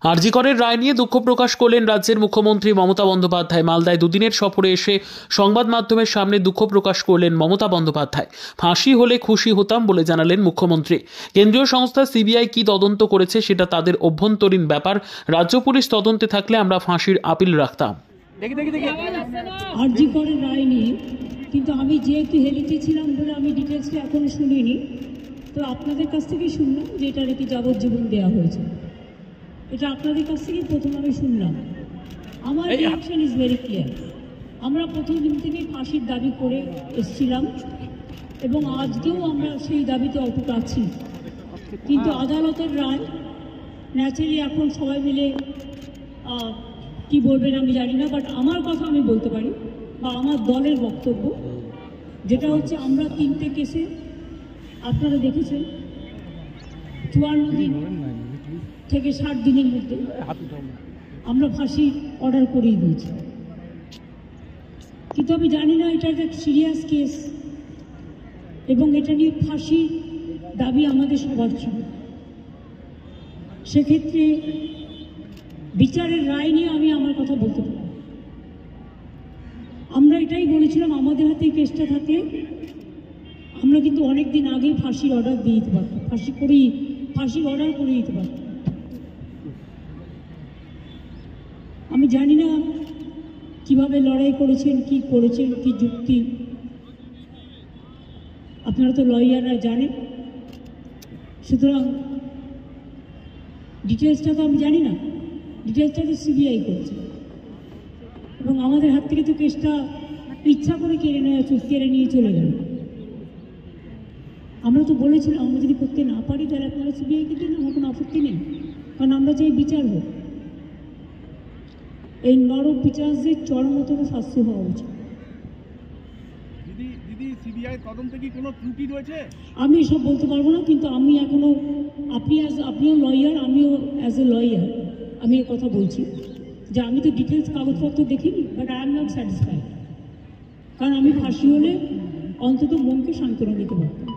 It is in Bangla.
আরজি করের রায় নিয়ে দুঃখ প্রকাশ করলেন রাজ্যের মুখ্যমন্ত্রী মমতা বন্দ্যোপাধ্যায়। মালদায় দুদিনের সফরে এসে সংবাদ মাধ্যমের সামনে দুঃখ প্রকাশ করলেন মমতা বন্দ্যোপাধ্যায়। ফাঁসি হলে খুশি হতাম বলে জানালেন মুখ্যমন্ত্রী। কেন্দ্রীয় সংস্থা সিবিআই কি তদন্ত করেছে সেটা তাদের অভ্যন্তরীণ ব্যাপার। রাজ্য পুলিশ তদন্তে থাকলে আমরা ফাঁসির আপিল রাখতাম। আরজি করের রায় নিয়ে কিন্তু আমি যেহেতু হেলিতে ছিলাম বলে আমি ডিটেলসটা এখনো শুনিনি, তো আপনাদের কাছ থেকে শুনলাম যে এটা নাকি যাবজ্জীবন দেওয়া হয়েছে। এটা আপনাদের কাছ থেকে প্রথম আমি শুনলাম। আমার রিঅ্যাকশন ইজ ভেরি ক্লিয়ার। আমরা প্রথম দিন থেকেই ফাঁসির দাবি করে এসেছিলাম এবং আজকেও আমরা সেই দাবিতে অটুট আছি, কিন্তু আদালতের রায় ন্যাচারালি এখন সবাই মিলে কি বলবেন আমি জানি না, বাট আমার কথা আমি বলতে পারি বা আমার দলের বক্তব্য যেটা হচ্ছে, আমরা 3টে কেসে আপনারা দেখেছেন 54 দিন থেকে 60 দিনের মধ্যে আমরা ফাঁসি অর্ডার করিয়ে দিয়েছি। কিন্তু আমি জানি না এটা একটা সিরিয়াস কেস এবং এটা নিয়ে ফাঁসি দাবি আমাদের সবার ছিল। সেক্ষেত্রে বিচারের রায় নিয়ে আমি আমার কথা বলতে পারি। আমরা এটাই বলেছিলাম, আমাদের হাতে কেসটা থাকলে আমরা কিন্তু অনেক দিন আগেই ফাঁসির অর্ডার দিয়ে দিতে পারতাম, ফাঁসির অর্ডার করে দিতে পারতাম। আমি জানি না কিভাবে লড়াই করেছেন, কি যুক্তি, আপনারা তো লয়াররা জানেন। সুতরাং ডিটেলসটা তো আমি জানি না, ডিটেলসটা তো সিবিআই করেছে এবং আমাদের হাত থেকে তো কেসটা ইচ্ছা করে কেড়ে নিয়ে চলে গেল। আমরা তো বলেছিলাম আমরা যদি করতে না পারি তাহলে আপনারা সিবিআইকে দিন, আমার কোনো আপত্তি নেই, কারণ আমরা চাই বিচার হোক। এই নরক বিচারদের চরমতম শাস্তি হওয়া উচিত। আমি এসব বলতে পারবো না, কিন্তু আমি এখনো আপনিও লয়ার, আমিও অ্যাজ এ লয়ার আমি এ কথা বলছি যে আমি তো ডিটেলস কাগজপত্র দেখিনি, but I am not satisfied, কারণ আমি ফাঁসি হলে অন্তত মনকে সান্ত্বনা দিতে পারতাম।